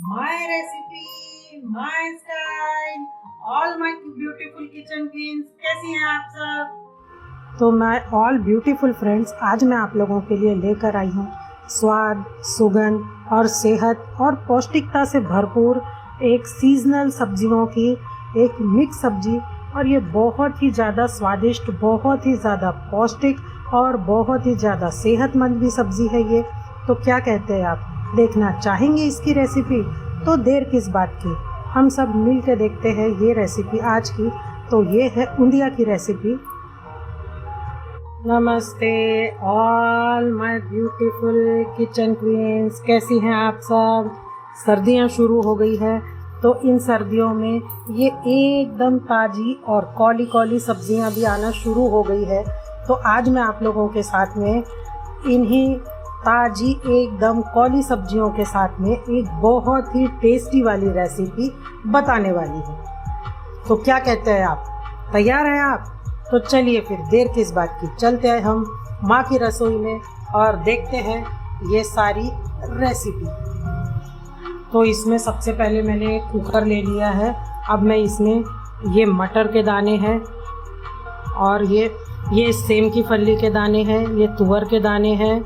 my recipe, my style, all my beautiful kitchen queens. कैसी हैं आप सब? तो मैं ऑल ब्यूटीफुल फ्रेंड्स, आज मैं आप लोगों के लिए लेकर आई हूँ स्वाद, सुगंध और सेहत और पौष्टिकता से भरपूर एक सीजनल सब्जियों की एक मिक्स सब्जी। और ये बहुत ही ज़्यादा स्वादिष्ट, बहुत ही ज़्यादा पौष्टिक और बहुत ही ज़्यादा सेहतमंद भी सब्ज़ी है ये। तो क्या कहते हैं आप, देखना चाहेंगे इसकी रेसिपी? तो देर किस बात की, हम सब मिल के देखते हैं ये रेसिपी आज की। तो ये है ऊंधिया की रेसिपी। नमस्ते all my beautiful kitchen queens, कैसी हैं आप सब? सर्दियां शुरू हो गई है, तो इन सर्दियों में ये एकदम ताज़ी और कौली कौली सब्जियां भी आना शुरू हो गई है। तो आज मैं आप लोगों के साथ में इन्हीं ताज़ी एकदम कौली सब्जियों के साथ में एक बहुत ही टेस्टी वाली रेसिपी बताने वाली हूँ। तो क्या कहते हैं आप, तैयार हैं आप? तो चलिए फिर देर किस बात की, चलते हैं हम माँ की रसोई में और देखते हैं ये सारी रेसिपी। तो इसमें सबसे पहले मैंने एक कुकर ले लिया है। अब मैं इसमें ये मटर के दाने हैं और ये सेम की फली के दाने हैं, ये तुअर के दाने हैं,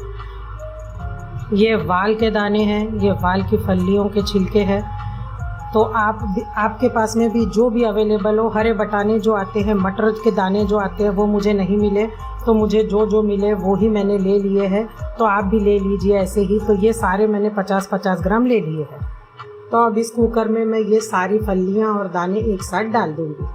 ये वाल के दाने हैं, ये वाल की फलियों के छिलके हैं। तो आपके पास में भी जो भी अवेलेबल हो, हरे बटाने जो आते हैं, मटर के दाने जो आते हैं वो मुझे नहीं मिले, तो मुझे जो मिले वो ही मैंने ले लिए हैं। तो आप भी ले लीजिए ऐसे ही। तो ये सारे मैंने 50-50 ग्राम ले लिए हैं। तो अब इस कुकर में मैं ये सारी फलियां और दाने एक साथ डाल दूँगी।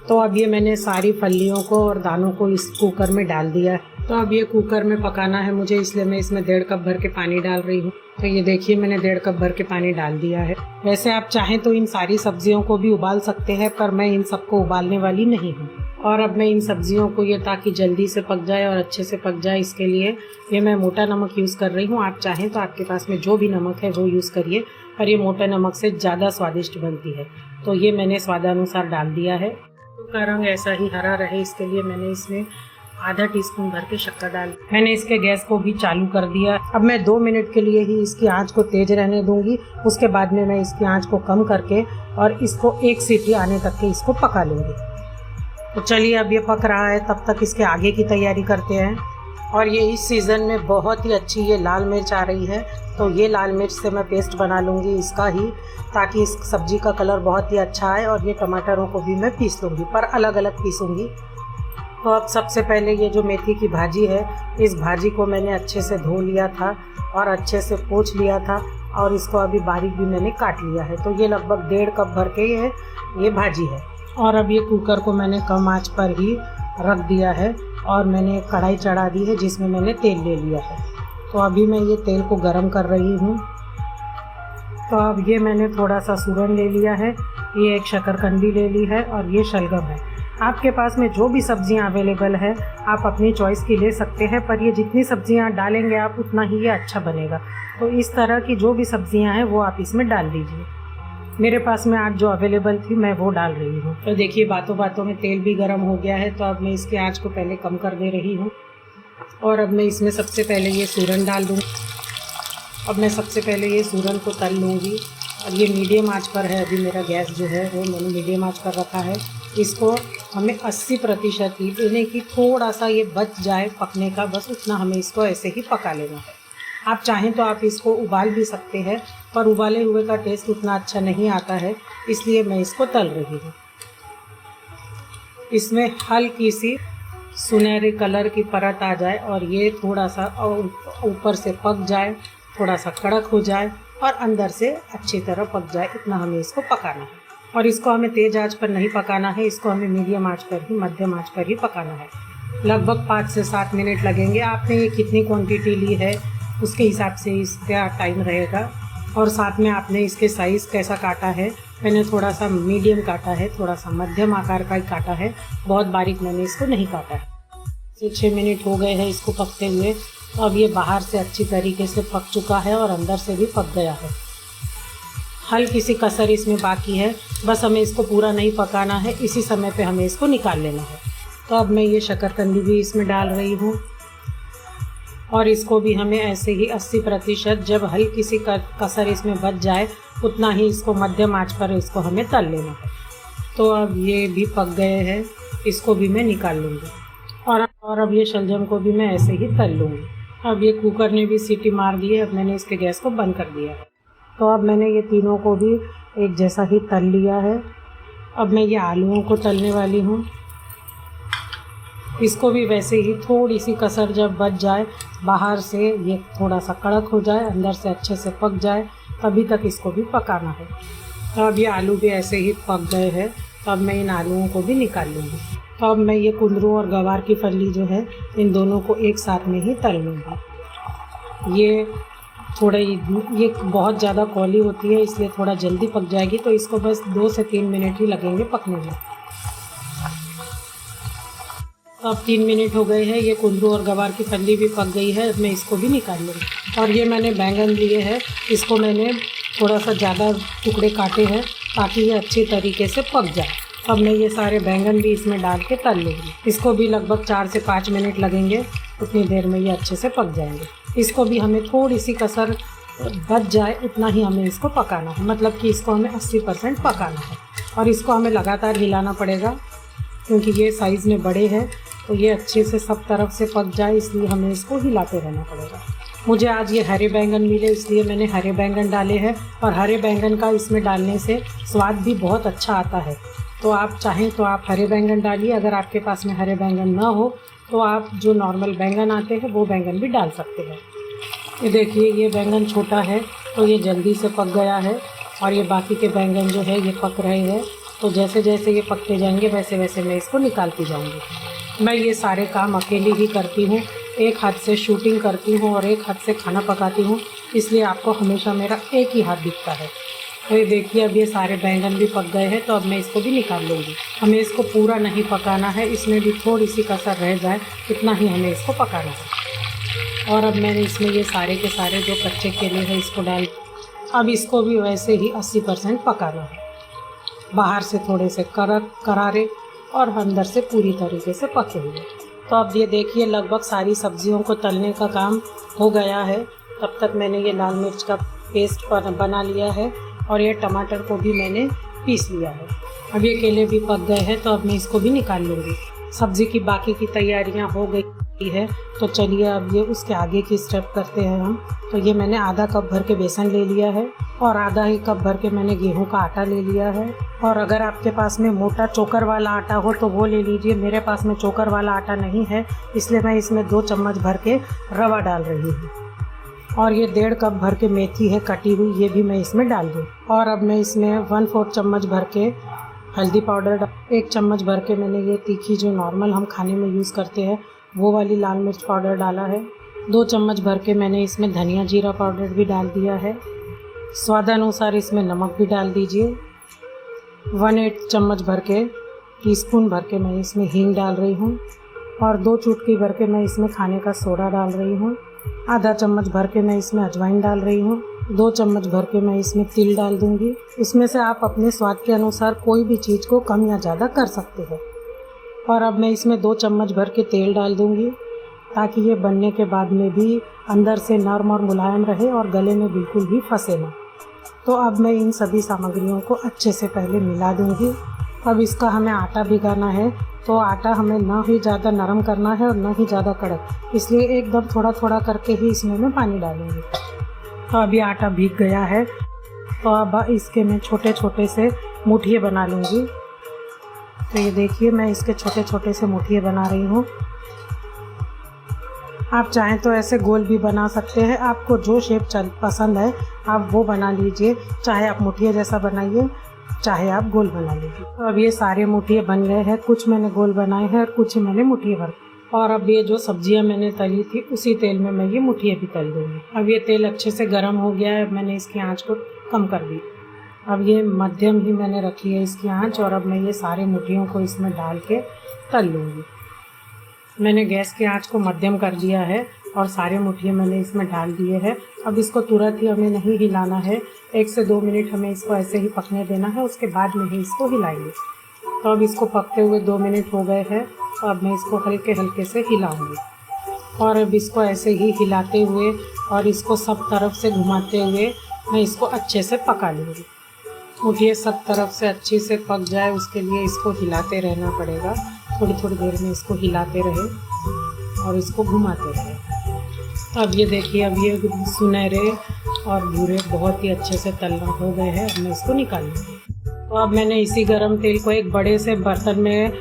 तो अब ये मैंने सारी फलियों को और दानों को इस कुकर में डाल दिया है। तो अब ये कुकर में पकाना है मुझे, इसलिए मैं इसमें 1.5 कप भर के पानी डाल रही हूँ। तो ये देखिए मैंने 1.5 कप भर के पानी डाल दिया है। वैसे आप चाहें तो इन सारी सब्जियों को भी उबाल सकते हैं, पर मैं इन सबको उबालने वाली नहीं हूँ। और अब मैं इन सब्जियों को ये ताकि जल्दी से पक जाए और अच्छे से पक जाए, इसके लिए ये मैं मोटा नमक यूज़ कर रही हूँ। आप चाहें तो आपके पास में जो भी नमक है वो यूज़ करिए, पर ये मोटा नमक से ज़्यादा स्वादिष्ट बनती है। तो ये मैंने स्वादानुसार डाल दिया है। का रंग ऐसा ही हरा रहे, इसके लिए मैंने इसमें आधा टीस्पून भर के शक्कर डाल। मैंने इसके गैस को भी चालू कर दिया। अब मैं 2 मिनट के लिए ही इसकी आंच को तेज रहने दूंगी। उसके बाद में मैं इसकी आंच को कम करके और इसको 1 सीटी आने तक के इसको पका लूँगी। तो चलिए, अब ये पक रहा है, तब तक इसके आगे की तैयारी करते हैं। और ये इस सीज़न में बहुत ही अच्छी ये लाल मिर्च आ रही है, तो ये लाल मिर्च से मैं पेस्ट बना लूँगी इसका ही, ताकि इस सब्ज़ी का कलर बहुत ही अच्छा आए। और ये टमाटरों को भी मैं पीस लूँगी, पर अलग अलग पीसूँगी। तो अब सबसे पहले ये जो मेथी की भाजी है, इस भाजी को मैंने अच्छे से धो लिया था और अच्छे से पोंछ लिया था, और इसको अभी बारीक भी मैंने काट लिया है। तो ये लगभग 1.5 कप भर के ये भाजी है। और अब ये कुकर को मैंने कम आंच पर ही रख दिया है और मैंने एक कढ़ाई चढ़ा दी है जिसमें मैंने तेल ले लिया है। तो अभी मैं ये तेल को गरम कर रही हूँ। तो अब ये मैंने थोड़ा सा सूरन ले लिया है, ये एक शकरकंदी ले ली है और ये शलगम है। आपके पास में जो भी सब्जियां अवेलेबल है आप अपनी चॉइस की ले सकते हैं, पर ये जितनी सब्जियां डालेंगे आप उतना ही ये अच्छा बनेगा। तो इस तरह की जो भी सब्जियां हैं वो आप इसमें डाल दीजिए। मेरे पास में आज जो अवेलेबल थी मैं वो डाल रही हूँ। तो देखिए बातों बातों में तेल भी गर्म हो गया है। तो अब मैं इसकी आंच को पहले कम कर दे रही हूँ और अब मैं इसमें सबसे पहले ये सूरन डाल दूँ। अब मैं सबसे पहले ये सूरन को तल लूँगी और ये मीडियम आंच पर है। अभी मेरा गैस जो है वो मैंने मीडियम आंच पर रखा है। इसको हमें 80% हीट देने की, थोड़ा सा ये बच जाए पकने का, बस उतना हमें इसको ऐसे ही पका लेना है। आप चाहें तो आप इसको उबाल भी सकते हैं, पर उबाले हुए का टेस्ट उतना अच्छा नहीं आता है, इसलिए मैं इसको तल रही हूँ। इसमें हल्की सी सुनहरे कलर की परत आ जाए और ये थोड़ा सा ऊपर से पक जाए, थोड़ा सा कड़क हो जाए और अंदर से अच्छी तरह पक जाए, इतना हमें इसको पकाना है। और इसको हमें तेज़ आंच पर नहीं पकाना है, इसको हमें मीडियम आंच पर ही, मध्यम आंच पर ही पकाना है। लगभग 5 से 7 मिनट लगेंगे। आपने ये कितनी क्वांटिटी ली है उसके हिसाब से इसका टाइम रहेगा। और साथ में आपने इसके साइज़ कैसा काटा है, मैंने थोड़ा सा मीडियम काटा है, थोड़ा सा मध्यम आकार का ही काटा है, बहुत बारीक मैंने इसको नहीं काटा है। 6 मिनट हो गए हैं इसको पकते हुए। तो अब ये बाहर से अच्छी तरीके से पक चुका है और अंदर से भी पक गया है। हल्की सी कसर इसमें बाकी है, बस हमें इसको पूरा नहीं पकाना है, इसी समय पे हमें इसको निकाल लेना है। तो अब मैं ये शकरकंदी भी इसमें डाल रही हूँ और इसको भी हमें ऐसे ही 80%, जब हल्की सी कसर इसमें बच जाए उतना ही इसको मध्यम आंच पर इसको हमें तल लेना है। तो अब ये भी पक गए हैं, इसको भी मैं निकाल लूँगी और अब ये शलजम को भी मैं ऐसे ही तल लूँगी। अब ये कुकर ने भी सीटी मार दी है, अब मैंने इसके गैस को बंद कर दिया है। तो अब मैंने ये तीनों को भी एक जैसा ही तल लिया है। अब मैं ये आलूओं को तलने वाली हूँ। इसको भी वैसे ही थोड़ी सी कसर जब बच जाए, बाहर से ये थोड़ा सा कड़क हो जाए, अंदर से अच्छे से पक जाए, तभी तक इसको भी पकाना है। तो अब ये आलू भी ऐसे ही पक गए हैं, तो अब मैं इन आलूओं को भी निकाल लूँगी। तो अब मैं ये कुंदरू और गवार की फली जो है, इन दोनों को एक साथ में ही तल लूँगी। ये बहुत ज़्यादा कौली होती है, इसलिए थोड़ा जल्दी पक जाएगी, तो इसको बस 2 से 3 मिनट ही लगेंगे पकने में। तो अब 3 मिनट हो गए हैं, ये कुंदरू और गवार की फली भी पक गई है। अब मैं इसको भी निकाल लूँगी। और ये मैंने बैंगन लिए हैं, इसको मैंने थोड़ा सा ज़्यादा टुकड़े काटे हैं ताकि ये अच्छी तरीके से पक जाए। अब मैं ये सारे बैंगन भी इसमें डाल के तल लूँगी। इसको भी लगभग 4 से 5 मिनट लगेंगे, उतनी देर में ये अच्छे से पक जाएंगे। इसको भी हमें थोड़ी सी कसर बच जाए उतना ही हमें इसको पकाना है, मतलब कि इसको हमें 80% पकाना है। और इसको हमें लगातार हिलाना पड़ेगा क्योंकि ये साइज़ में बड़े हैं, तो ये अच्छे से सब तरफ से पक जाए, इसलिए हमें इसको हिलाते रहना पड़ेगा। मुझे आज ये हरे बैंगन मिले, इसलिए मैंने हरे बैंगन डाले हैं। और हरे बैंगन का इसमें डालने से स्वाद भी बहुत अच्छा आता है। तो आप चाहें तो आप हरे बैंगन डालिए, अगर आपके पास में हरे बैंगन ना हो तो आप जो नॉर्मल बैंगन आते हैं वो बैंगन भी डाल सकते हैं। ये देखिए, ये बैंगन छोटा है तो ये जल्दी से पक गया है, और ये बाकी के बैंगन जो है ये पक रहे हैं। तो जैसे जैसे ये पकते जाएंगे वैसे वैसे मैं इसको निकालती जाऊंगी। मैं ये सारे काम अकेली ही करती हूँ, एक हाथ से शूटिंग करती हूँ और एक हाथ से खाना पकाती हूँ, इसलिए आपको हमेशा मेरा एक ही हाथ दिखता है। तो ये देखिए, अब ये सारे बैंगन भी पक गए हैं, तो अब मैं इसको भी निकाल लूँगी। हमें इसको पूरा नहीं पकाना है, इसमें भी थोड़ी सी कसर रह जाए इतना ही हमें इसको पकाना है। और अब मैंने इसमें ये सारे के सारे जो कच्चे केले हैं इसको डाल, अब इसको भी वैसे ही 80% पकाना है। बाहर से थोड़े से करारे और अंदर से पूरी तरीके से पके हुए। तो अब ये देखिए, लगभग सारी सब्जियों को तलने का काम हो गया है। तब तक मैंने ये लाल मिर्च का पेस्ट बना लिया है और ये टमाटर को भी मैंने पीस लिया है। अब ये केले भी पक गए हैं, तो अब मैं इसको भी निकाल लूँगी। सब्ज़ी की बाकी की तैयारियां हो गई है, तो चलिए अब ये उसके आगे की स्टेप करते हैं हम। तो ये मैंने आधा कप भर के बेसन ले लिया है और आधा ही कप भर के मैंने गेहूं का आटा ले लिया है। और अगर आपके पास में मोटा चोकर वाला आटा हो तो वो ले लीजिए। मेरे पास में चोकर वाला आटा नहीं है, इसलिए मैं इसमें 2 चम्मच भर के रवा डाल रही हूँ। और ये 1.5 कप भर के मेथी है कटी हुई, ये भी मैं इसमें डाल दूँ। और अब मैं इसमें 1/4 चम्मच भर के हल्दी पाउडर, 1 चम्मच भर के मैंने ये तीखी जो नॉर्मल हम खाने में यूज़ करते हैं वो वाली लाल मिर्च पाउडर डाला है। 2 चम्मच भर के मैंने इसमें धनिया जीरा पाउडर भी डाल दिया है। स्वादानुसार इसमें नमक भी डाल दीजिए। 1/8 चम्मच भर के टीस्पून भर के मैं इसमें हींग डाल रही हूँ। और 2 चुटकी भर के मैं इसमें खाने का सोडा डाल रही हूँ। आधा चम्मच भर के मैं इसमें अजवाइन डाल रही हूँ। 2 चम्मच भर के मैं इसमें तिल डाल दूँगी। इसमें से आप अपने स्वाद के अनुसार कोई भी चीज़ को कम या ज़्यादा कर सकते हैं। और अब मैं इसमें 2 चम्मच भर के तेल डाल दूँगी ताकि ये बनने के बाद में भी अंदर से नरम और मुलायम रहे और गले में बिल्कुल भी फंसे ना। तो अब मैं इन सभी सामग्रियों को अच्छे से पहले मिला दूँगी। अब इसका हमें आटा भिगाना है, तो आटा हमें ना ही ज़्यादा नरम करना है और ना ही ज़्यादा कड़क, इसलिए एकदम थोड़ा थोड़ा करके ही इसमें मैं पानी डालूँगी। तो अभी आटा भीग गया है, तो अब इसके मैं छोटे छोटे से मुठिए बना लूँगी। तो ये देखिए, मैं इसके छोटे छोटे से मुठिए बना रही हूँ। आप चाहें तो ऐसे गोल भी बना सकते हैं, आपको जो शेप पसंद है आप वो बना लीजिए। चाहे आप मुठिए जैसा बनाइए, चाहे आप गोल बना लीजिए। तो अब ये सारे मुठिए बन गए हैं, कुछ मैंने गोल बनाए हैं और कुछ मैंने मुठिए भर। और अब ये जो सब्जियां मैंने तली थी उसी तेल में मैं ये मुठिए भी तल दूँगी। अब ये तेल अच्छे से गर्म हो गया है, मैंने इसकी आंच को कम कर दी। अब ये मध्यम ही मैंने रखी है इसकी आंच, और अब मैं ये सारे मुठियों को इसमें डाल के तल लूँगी। मैंने गैस की आंच को मध्यम कर दिया है और सारे मुठिए मैंने इसमें डाल दिए हैं। अब इसको तुरंत ही हमें नहीं हिलाना है, 1 से 2 मिनट हमें इसको ऐसे ही पकने देना है, उसके बाद में ही इसको हिलाएंगे। तो अब इसको पकते हुए 2 मिनट हो गए हैं, तो अब मैं इसको हल्के हल्के से हिलाऊंगी। और अब इसको ऐसे ही हिलाते हुए और इसको सब तरफ से घुमाते हुए मैं इसको अच्छे से पका लूँगी। ये सब तरफ से अच्छे से पक जाए उसके लिए इसको हिलाते रहना पड़ेगा। थोड़ी थोड़ी देर में इसको हिलाते रहे और इसको घुमाते रहे। अब ये देखिए, अब ये सुनहरे और भूरे बहुत ही अच्छे से तलना हो गए हैं। अब मैं इसको निकाल लूँगी। तो अब मैंने इसी गरम तेल को एक बड़े से बर्तन में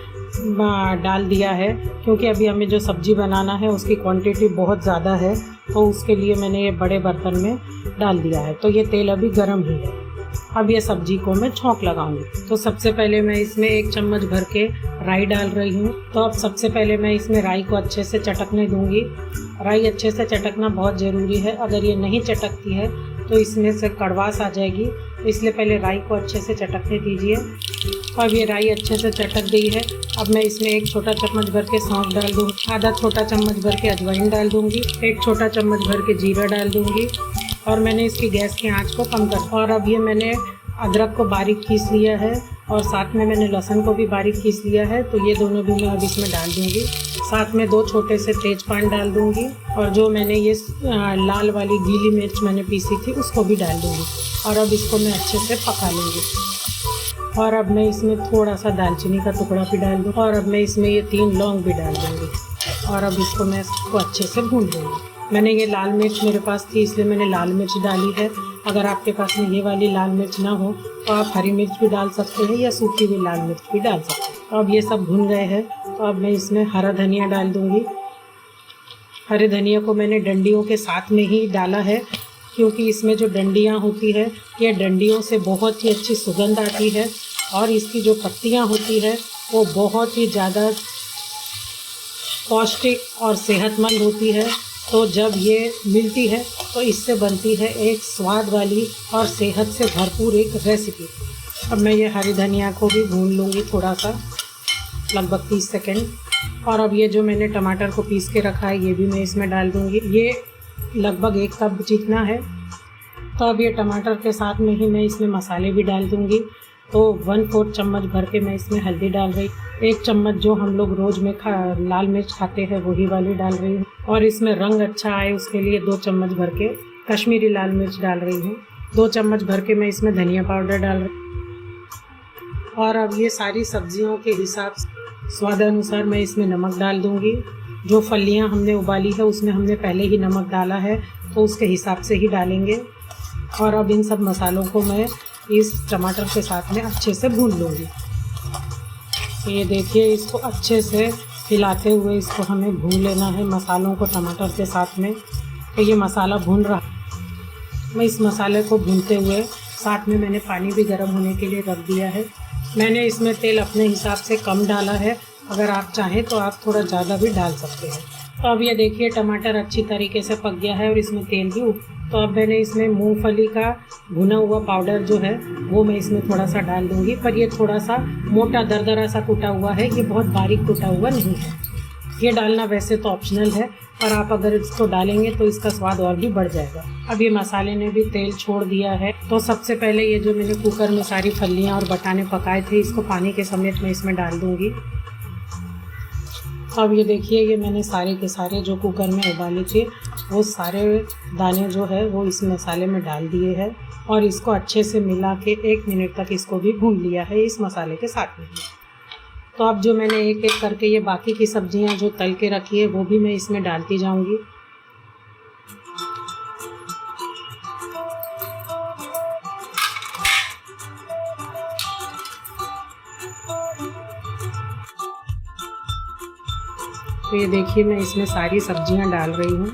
डाल दिया है, क्योंकि अभी हमें जो सब्ज़ी बनाना है उसकी क्वांटिटी बहुत ज़्यादा है, तो उसके लिए मैंने ये बड़े बर्तन में डाल दिया है। तो ये तेल अभी गर्म ही है। अब ये सब्जी को मैं छौंक लगाऊंगी। तो सबसे पहले मैं इसमें 1 चम्मच भर के राई डाल रही हूँ। तो अब सबसे पहले मैं इसमें राई को अच्छे से चटकने दूंगी। राई अच्छे से चटकना बहुत ज़रूरी है, अगर ये नहीं चटकती है तो इसमें से कड़वास आ जाएगी। इसलिए पहले राई को अच्छे से चटकने दीजिए। अब ये राई अच्छे से चटक गई है। अब मैं इसमें 1 छोटा चम्मच भर के सौंफ डाल दूँगी, आधा छोटा चम्मच भर के अजवाइन डाल दूँगी, 1 छोटा चम्मच भर के जीरा डाल दूँगी और मैंने इसकी गैस की आंच को कम कर। और अब ये मैंने अदरक को बारीक पीस लिया है और साथ में मैंने लहसुन को भी बारीक पीस लिया है। तो ये दोनों भी मैं अब इसमें डाल दूँगी। साथ में 2 छोटे से तेजपान डाल दूँगी और जो मैंने ये लाल वाली गीली मिर्च मैंने पीसी थी उसको भी डाल दूँगी। और अब इसको मैं अच्छे से पका लूँगी। और अब मैं इसमें थोड़ा सा दालचीनी का टुकड़ा भी डाल दूँ और अब मैं इसमें ये 3 लौंग भी डाल दूँगी। और अब इसको मैं अच्छे से भून दूँगी। मैंने ये लाल मिर्च मेरे पास थी इसलिए मैंने लाल मिर्च डाली है। अगर आपके पास में ये वाली लाल मिर्च ना हो तो आप हरी मिर्च भी डाल सकते हैं या सूखी हुई लाल मिर्च भी डाल सकते हैं। तो अब ये सब भुन गए हैं, तो अब मैं इसमें हरा धनिया डाल दूँगी। हरे धनिया को मैंने डंडियों के साथ में ही डाला है, क्योंकि इसमें जो डंडियाँ होती है ये डंडियों से बहुत ही अच्छी सुगंध आती है और इसकी जो पत्तियाँ होती है वो बहुत ही ज़्यादा पौष्टिक और सेहतमंद होती है। तो जब ये मिलती है तो इससे बनती है एक स्वाद वाली और सेहत से भरपूर एक रेसिपी। अब मैं ये हरी धनिया को भी भून लूँगी थोड़ा सा, लगभग 30 सेकंड। और अब ये जो मैंने टमाटर को पीस के रखा है ये भी मैं इसमें डाल दूँगी। ये लगभग 1 कप जितना है। तो अब ये टमाटर के साथ में ही मैं इसमें मसाले भी डाल दूँगी। तो 1/4 चम्मच भर के मैं इसमें हल्दी डाल रही, 1 चम्मच जो हम लोग रोज़ में लाल मिर्च खाते हैं वही वाली डाल रही हूँ। और इसमें रंग अच्छा आए उसके लिए 2 चम्मच भर के कश्मीरी लाल मिर्च डाल रही हूँ। 2 चम्मच भर के मैं इसमें धनिया पाउडर डाल रही हूँ। और अब ये सारी सब्जियों के हिसाब से स्वाद अनुसार मैं इसमें नमक डाल दूँगी। जो फलियाँ हमने उबाली है उसमें हमने पहले ही नमक डाला है, तो उसके हिसाब से ही डालेंगे। और अब इन सब मसालों को मैं इस टमाटर के साथ में अच्छे से भून लूँगी। तो ये देखिए, इसको अच्छे से हिलाते हुए इसको हमें भून लेना है मसालों को टमाटर के साथ में। तो ये मसाला भून रहा, मैं इस मसाले को भूनते हुए साथ में मैंने पानी भी गर्म होने के लिए रख दिया है। मैंने इसमें तेल अपने हिसाब से कम डाला है, अगर आप चाहें तो आप थोड़ा ज़्यादा भी डाल सकते हैं। तो अब ये देखिए टमाटर अच्छी तरीके से पक गया है और इसमें तेल भी उठ। तो अब मैंने इसमें मूंगफली का भुना हुआ पाउडर जो है वो मैं इसमें थोड़ा सा डाल दूंगी, पर ये थोड़ा सा मोटा दरदरा सा कूटा हुआ है, ये बहुत बारीक कूटा हुआ नहीं है। ये डालना वैसे तो ऑप्शनल है, पर आप अगर इसको डालेंगे तो इसका स्वाद और भी बढ़ जाएगा। अब ये मसाले ने भी तेल छोड़ दिया है। तो सबसे पहले ये जो मैंने कुकर में सारी फलियाँ और बटाने पकाए थे इसको पानी के समेत मैं इसमें डाल दूँगी। अब ये देखिए, ये मैंने सारे के सारे जो कुकर में उबाले थे वो सारे दाने जो है वो इस मसाले में डाल दिए हैं और इसको अच्छे से मिला के 1 मिनट तक इसको भी भून लिया है इस मसाले के साथ में। तो अब जो मैंने एक एक करके ये बाकी की सब्जियां जो तल के रखी है वो भी मैं इसमें डालती जाऊंगी। तो ये देखिए, मैं इसमें सारी सब्जियां डाल रही हूँ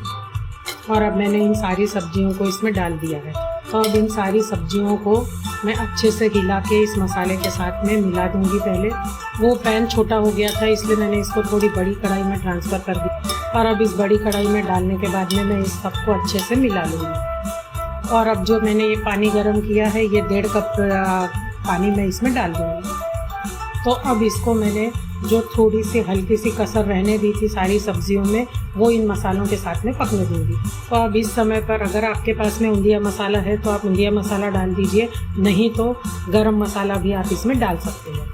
और अब मैंने इन सारी सब्जियों को इसमें डाल दिया है। तो अब इन सारी सब्जियों को मैं अच्छे से हिला के इस मसाले के साथ में मिला दूंगी। पहले वो पैन छोटा हो गया था इसलिए मैंने इसको थोड़ी बड़ी कढ़ाई में ट्रांसफ़र कर दिया और अब इस बड़ी कढ़ाई में डालने के बाद में मैं इस सबको अच्छे से मिला लूँगी। और अब जो मैंने ये पानी गर्म किया है ये 1.5 कप पानी मैं इसमें डाल दूँगी। तो अब इसको मैंने जो थोड़ी सी हल्की सी कसर रहने दी थी सारी सब्जियों में वो इन मसालों के साथ में पकने दूँगी। तो अब इस समय पर अगर आपके पास में उंदिया मसाला है तो आप उंदिया मसाला डाल दीजिए, नहीं तो गरम मसाला भी आप इसमें डाल सकते हैं।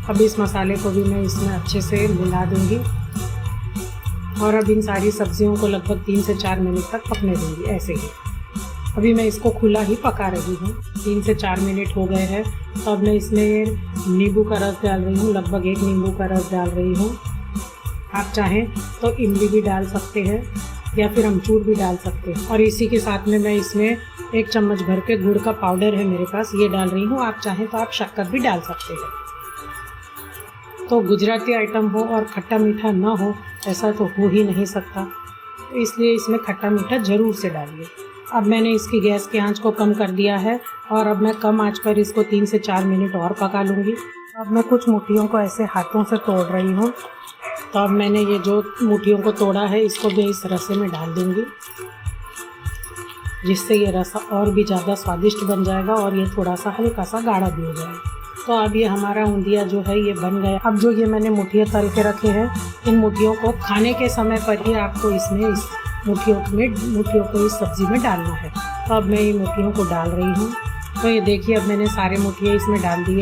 अब इस मसाले को भी मैं इसमें अच्छे से मिला दूँगी और अब इन सारी सब्जियों को लगभग 3 से 4 मिनट तक पकने दूंगी ऐसे ही। अभी मैं इसको खुला ही पका रही हूँ। 3 से 4 मिनट हो गए हैं। तो अब मैं इसमें नींबू का रस डाल रही हूँ, लगभग 1 नींबू का रस डाल रही हूँ। आप चाहें तो इमली भी डाल सकते हैं या फिर अमचूर भी डाल सकते हैं। और इसी के साथ में मैं इसमें 1 चम्मच भर के गुड़ का पाउडर है मेरे पास, ये डाल रही हूँ। आप चाहें तो आप शक्कर भी डाल सकते हैं। तो गुजराती आइटम हो और खट्टा मीठा ना हो ऐसा तो हो ही नहीं सकता, तो इसलिए इसमें खट्टा मीठा ज़रूर से डालिए। अब मैंने इसकी गैस की आंच को कम कर दिया है और अब मैं कम आंच पर इसको 3 से 4 मिनट और पका लूँगी। अब मैं कुछ मुट्ठियों को ऐसे हाथों से तोड़ रही हूँ। तो अब मैंने ये जो मुट्ठियों को तोड़ा है इसको भी इस रसे में डाल दूँगी, जिससे ये रसा और भी ज़्यादा स्वादिष्ट बन जाएगा और ये थोड़ा सा हल्का सा गाढ़ा भी हो जाएगा। तो अब ये हमारा ऊंधिया जो है ये बन गया। अब जो ये मैंने मुट्ठियाँ तल के रखे हैं, इन मुट्ठियों को खाने के समय पर ही आपको इसमें इस मुट्ठियों को इस सब्ज़ी में डालना है। तो अब मैं इन मुट्ठियों को डाल रही हूँ। तो ये देखिए अब मैंने सारे मुट्ठियाँ इसमें डाल दिए।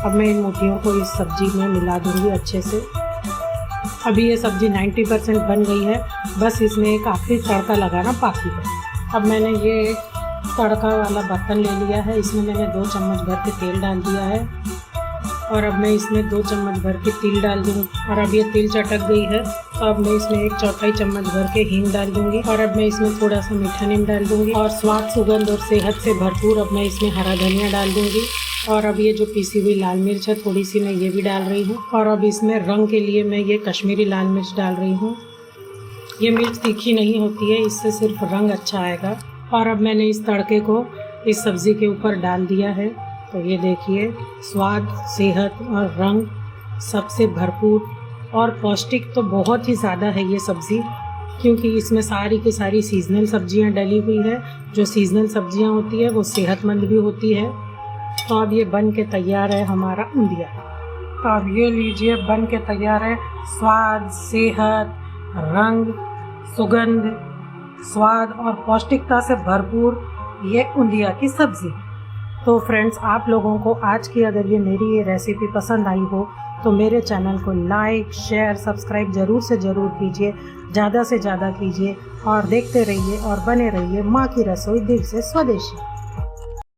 अब मैं इन मुट्ठियों को इस सब्ज़ी में मिला दूँगी अच्छे से। अभी ये सब्ज़ी 90% बन गई है, बस इसमें एक आखिरी तड़का लगाना बाकी है। अब मैंने ये तड़का वाला बर्तन ले लिया है, इसमें मैंने 2 चम्मच भर के तेल डाल दिया है और अब मैं इसमें 2 चम्मच भर के तिल डाल दूँगी। और अब ये तिल चटक गई है तो अब मैं इसमें 1/4 चम्मच भर के हींग डाल दूँगी और अब मैं इसमें थोड़ा सा मीठा नीम डाल दूँगी और स्वाद, सुगंध और सेहत से भरपूर अब मैं इसमें हरा धनिया डाल दूँगी। और अब ये जो पीसी हुई लाल मिर्च है थोड़ी सी मैं ये भी डाल रही हूँ। और अब इसमें रंग के लिए मैं ये कश्मीरी लाल मिर्च डाल रही हूँ। ये मिर्च तीखी नहीं होती है, इससे सिर्फ रंग अच्छा आएगा। और अब मैंने इस तड़के को इस सब्ज़ी के ऊपर डाल दिया है। तो ये देखिए स्वाद, सेहत और रंग सबसे भरपूर और पौष्टिक तो बहुत ही ज़्यादा है ये सब्ज़ी, क्योंकि इसमें सारी की सारी सीजनल सब्जियां डली हुई है। जो सीजनल सब्जियां होती है वो सेहतमंद भी होती है। तो अब ये बन के तैयार है हमारा ऊंधिया। तो अब ये लीजिए बन के तैयार है। स्वाद, सेहत, रंग, सुगंध, स्वाद और पौष्टिकता से भरपूर ये ऊंधिया की सब्ज़ी। तो फ्रेंड्स, आप लोगों को आज की अगर ये मेरी ये रेसिपी पसंद आई हो तो मेरे चैनल को लाइक, शेयर, सब्सक्राइब ज़रूर से ज़रूर कीजिए, ज़्यादा से ज़्यादा कीजिए और देखते रहिए और बने रहिए माँ की रसोई दिल से स्वदेशी।